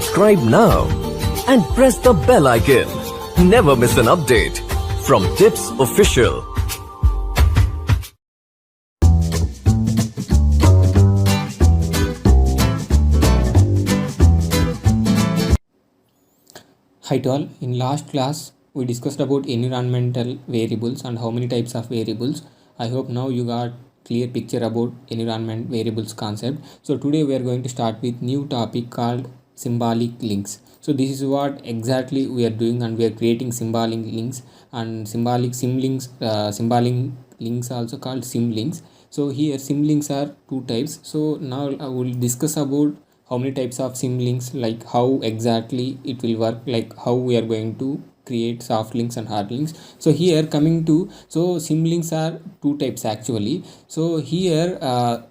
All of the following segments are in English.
Subscribe now and press the bell icon. Never miss an update from Tips Official. Hi to all. In last class we discussed about environmental variables and how many types of variables. I hope now you got clear picture about environment variables concept. So today we are going to start with new topic called symbolic links. So this is what exactly we are doing, and we are creating symbolic links and symbolic links also called symlinks. So here symlinks are two types. So now I will discuss about how many types of symlinks, like how exactly it will work, like how we are going to create soft links and hard links. So here coming to, so symlinks are two types actually. So here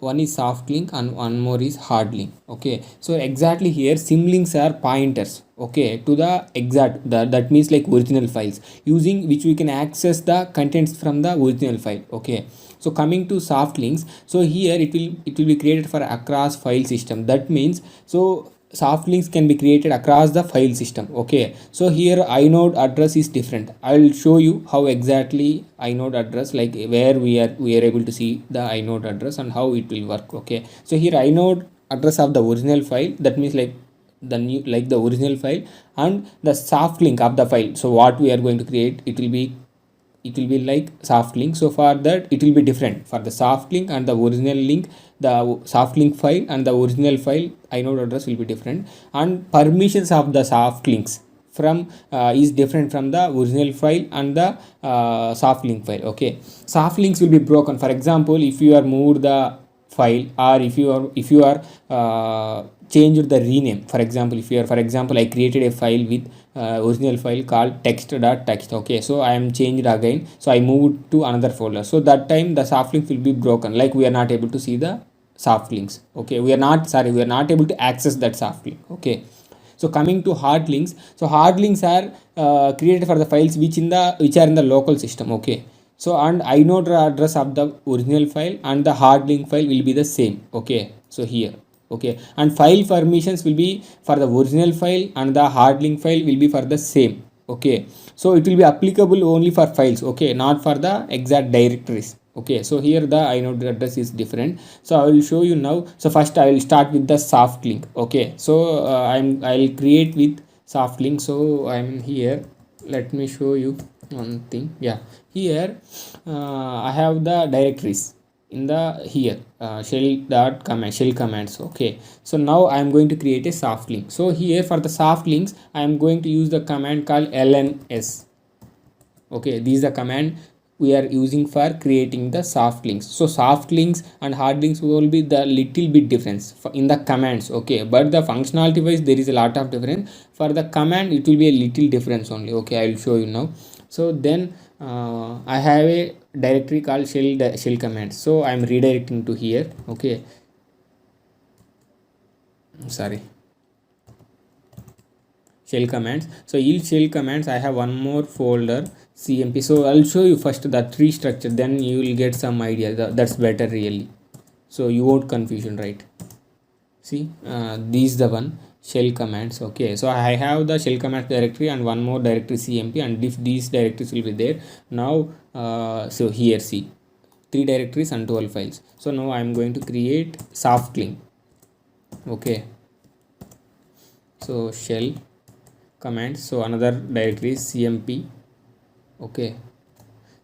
one is soft link and one more is hard link. Okay, so exactly here symlinks are pointers, okay, to the exact that means like original files, using which we can access the contents from the original file. Okay, so coming to soft links, so here it will be created for across file system. That means so soft links can be created across the file system. Okay, so here inode address is different. I will show you how exactly inode address, like where we are able to see the inode address and how it will work. Okay, so here inode address of the original file, that means like the new, like the original file, and the soft link of the file. So what we are going to create, it will be like soft link. So for that it will be different for the soft link and the original link. The soft link file and the original file inode address will be different, and permissions of the soft links from is different from the original file and the soft link file. Okay, soft links will be broken. For example, if you are moved the file, or if you are changed the rename. For example, if you are, for example, I created a file with original file called text.txt. Okay, so I am changed again, so I moved to another folder. So that time the soft link will be broken, like we are not able to see the soft links. Okay, we are not able to access that soft link. Okay, so coming to hard links, so hard links are created for the files which are in the local system. Okay, so and inode address of the original file and the hard link file will be the same. Okay, so here, okay, and file permissions will be for the original file and the hard link file will be for the same. Okay, so it will be applicable only for files, okay, not for the exact directories. Okay, so here the inode address is different. So I will show you now. So first I will start with the soft link. Okay, so I'll create with soft link. So I'm here, let me show you one thing. Yeah, here I have the directories in the here shell commands. Okay, so now I am going to create a soft link. So here for the soft links I am going to use the command called lns. Okay, this is the command we are using for creating the soft links. So soft links and hard links will be the little bit difference in the commands. Okay, but the functionality wise there is a lot of difference. For the command it will be a little difference only. Okay, I will show you now. So then I have a directory called shell commands. So I am redirecting to here. Okay, sorry, shell commands. So in shell commands I have one more folder cmp. So I'll show you first the tree structure, then you will get some idea. That's better really, so you won't confusion, right? See, this is the one shell commands. Okay, so I have the shell commands directory and one more directory cmp, and if these directories will be there now, so here see 3 directories and 12 files. So now I am going to create soft link. Okay, so shell commands, so another directory is cmp. Okay,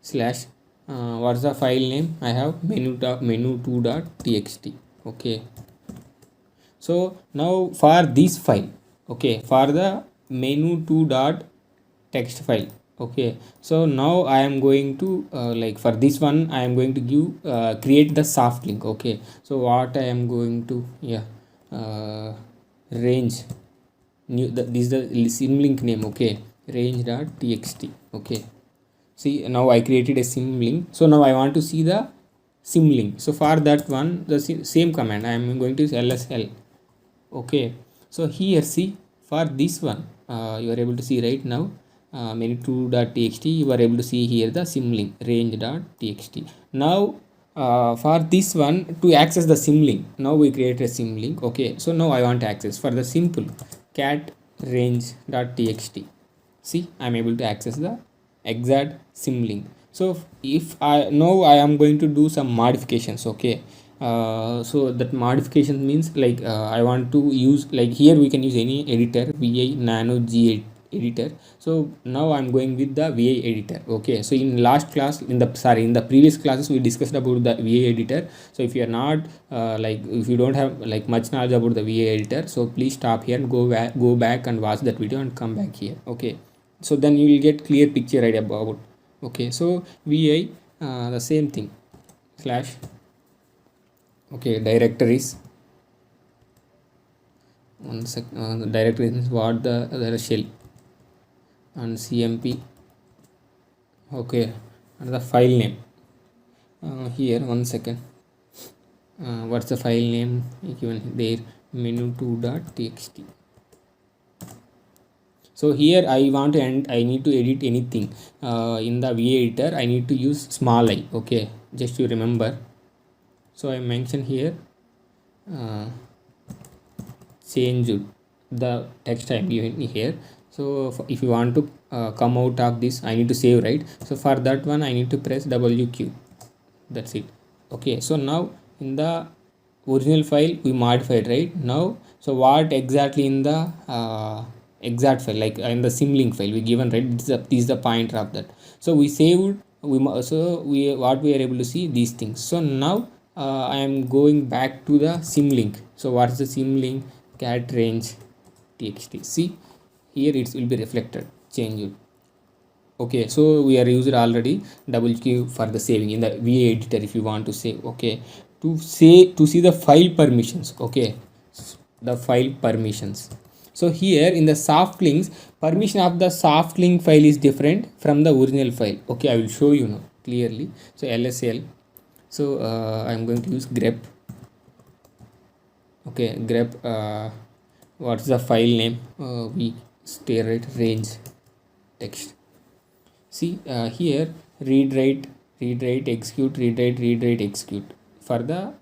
slash what's the file name? I have menu2.txt. okay, so now for this file, okay, for the menu2.txt file. Okay, so now I am going to like for this one I am going to give create the soft link. Okay, so what I am going to, yeah, range new, this is the symlink name. Okay, range.txt. okay, see now I created a symlink. So now I want to see the symlink. So for that one the same command I am going to use lsl. Okay, so here see for this one you are able to see right now menu2.txt, you are able to see here the symlink range.txt. Now for this one, to access the symlink, now we create a symlink. Okay, so now I want to access for the simple cat range.txt. see I'm able to access the exact symlink. So if I now I am going to do some modifications. Okay, so that modification means like I want to use, like here we can use any editor, va nano g editor. So now I'm going with the va editor. Okay, so in last class, in the previous classes, we discussed about the va editor. So if you are not like if you don't have like much knowledge about the va editor, so please stop here and go back and watch that video and come back here. Okay, so then you will get clear picture right about. Okay, so va the same thing slash, okay, directories. One sec, the directory is what the shell and cmp. Okay, and the file name here, one second, what's the file name given there, menu2.txt. so here I want to end, I need to edit anything in the va editor, I need to use small I. Okay, just to remember. So I mention here change the text I'm giving here. So if you want to come out of this, I need to save, right? So for that one I need to press wq, that's it. Okay, so now in the original file we modified right now. So what exactly in the exact file, like in the symlink file we given, right? This is the pointer of that. So we saved, we what we are able to see these things. So now I am going back to the symlink. So what's the symlink? Cat range txt. see here it will be reflected, change it. Okay, so we are used already wq for the saving in the va editor if you want to save. Okay, to see the file permissions. Okay, the file permissions. So here in the soft links, permission of the soft link file is different from the original file. Okay, I will show you now clearly. So lsl, so I'm going to use grep. Okay, grep what's the file name, we stay right, range text. see here read write execute, read write execute for the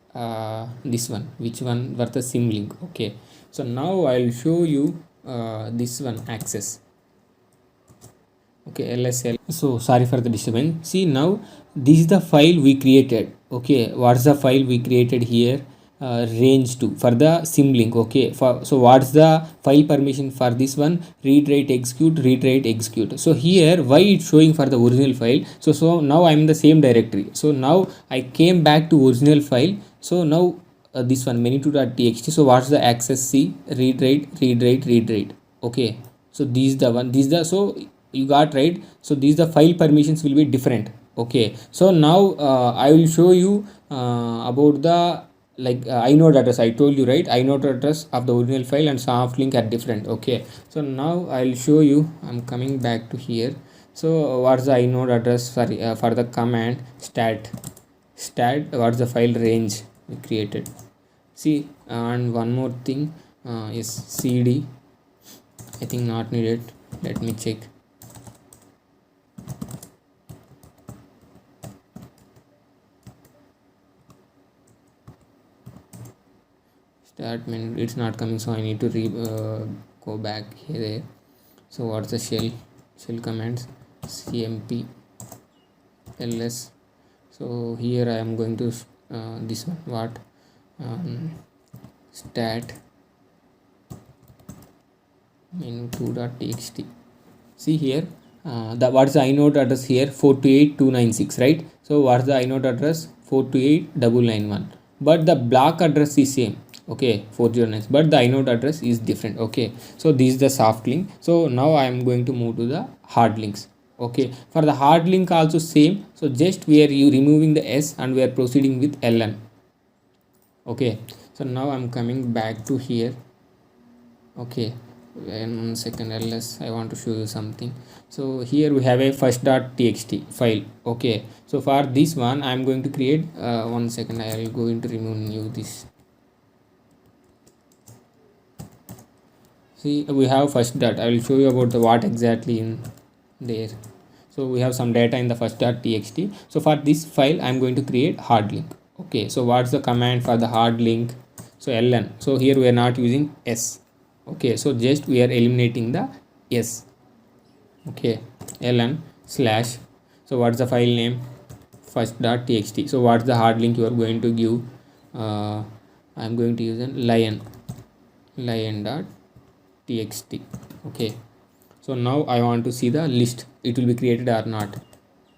this one, which one for the symlink. Okay, so now I'll show you this one, access. Okay, lsl, so sorry for the disturbance. see now this is the file we created. Okay, what's the file we created here? Range 2 for the symlink. Okay, so what's the file permission for this one? read write execute. So here why it's showing for the original file? So now I'm in the same directory. So now I came back to original file. So now this one menu2.txt. so what's the access? see read write. Okay, so this is the one, this is the, so you got right. So these the file permissions will be different. Okay, so now I will show you about the like inode address. I told you right, inode address of the original file and soft link are different. Okay, so now I'll show you. I'm coming back to here. So what's the inode address for the command stat what's the file range we created? see and one more thing is cd, I think not needed, let me check. start menu, it's not coming, so I need to go back here. so what's the shell commands? cmp ls. so here I am going to this one, what stat menu2.txt. see here the what's the inode address here? 428296, right? so what's the inode address? 428991, but the block address is same. Okay, 409, but the inode address is different. Okay, so this is the soft link. so now I am going to move to the hard links. Okay, for the hard link also same. so just we are removing the s and we are proceeding with ln. Okay, so now I'm coming back to here. Okay, one second, ls, I want to show you something. so here we have a first.txt file. Okay, so for this one I'm going to create one second, I will go into remove new this. see we have first dot, I will show you about the what exactly in there. so we have some data in the first.txt. so for this file I'm going to create hard link. Okay, so what's the command for the hard link? so ln. so here we are not using s. Okay, so just we are eliminating the s. Okay, ln slash, so what's the file name? First dot txt. So what's the hard link you are going to give? I'm going to use a lion dot txt. Okay, so now I want to see the list, it will be created or not.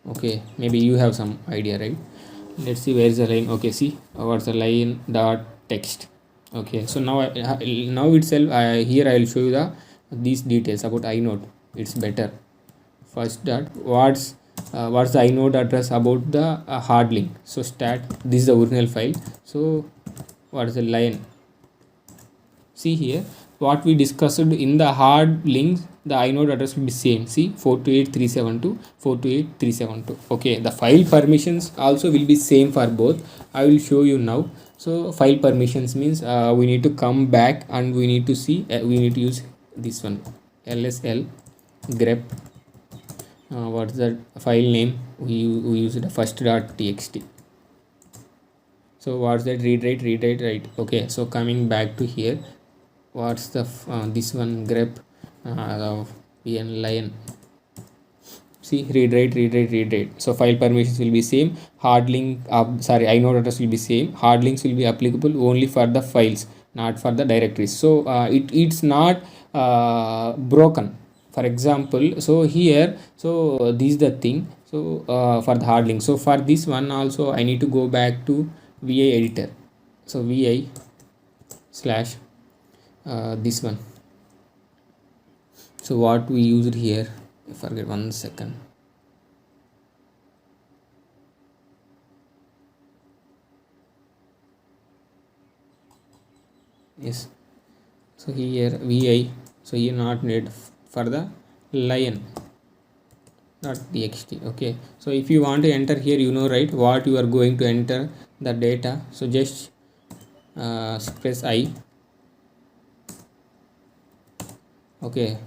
Okay, maybe you have some idea, right? Let's see where is the line. Okay, see what's the line dot text. Okay, so now now itself here I will show you the these details about inode. It's better. First dot what's the inode address about the hard link. So stat, this is the original file. So what is the line? See here what we discussed in the hard links, the inode address will be same. See 428.372 428.372. Okay, the file permissions also will be same for both. I will show you now. So file permissions means we need to come back and we need to see we need to use this one, lsl grep. What's the file name? We use the first dot txt. So what's that? Read write, right? Okay, so coming back to here, what's the this one grep pn lion. See read write. So file permissions will be same. Hard link inode address will be same. Hard links will be applicable only for the files, not for the directories. So it's not broken. For example, so here, so this is the thing. So for the hard link, so for this one also I need to go back to vi editor. So vi slash this one. So what we used here, I forget, 1 second. Yes, so here vi, so here not need for the lion dot txt. Okay, so if you want to enter here, you know, right, what you are going to enter the data. So just press I. Okay,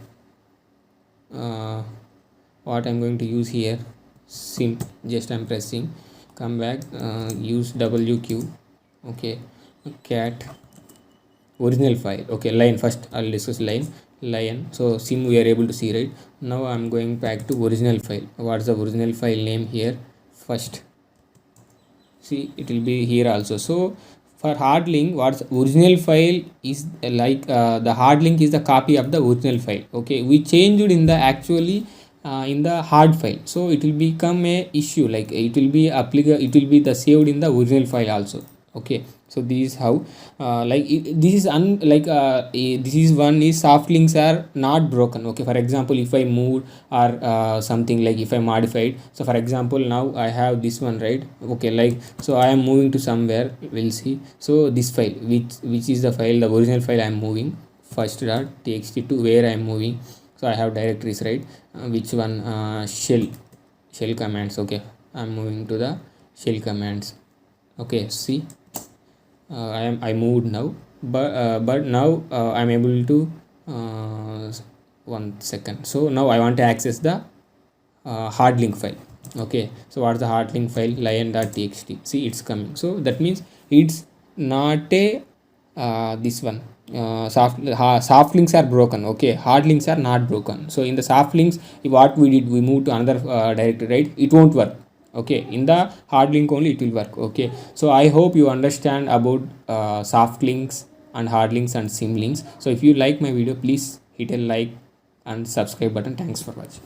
what I'm going to use here, just I'm pressing, come back, use wq. Okay, cat original file. Okay, line first, I'll discuss lion. So sim we are able to see, right? Now I'm going back to original file. What's the original file name here? First, see it will be here also. So for hard link, what's original file is like the hard link is the copy of the original file. Okay, we changed in the actually in the hard file, so it will become a issue, like it will be applicable, it will be the saved in the original file also. Okay, so this is how this is this is one is soft links are not broken. Okay, for example, if I moved or something, like if I modified, so for example now I have this one, right? Okay, like so I am moving to somewhere, we'll see. So this file, which is the file, the original file I am moving, first dot txt to where I am moving. So I have directories, right? Which one? Shell commands. Okay, I'm moving to the shell commands. Okay, see I moved now, but now I'm able to 1 second. So now I want to access the hard link file. Okay, so what's the hard link file? lion.txt. See, it's coming. So that means it's not a this one soft links are broken. Okay, hard links are not broken. So in the soft links, what we did, we moved to another directory, right? It won't work. Okay, in the hard link only it will work. Okay, so I hope you understand about soft links and hard links and sim links. So if you like my video, please hit a like and subscribe button. Thanks for watching.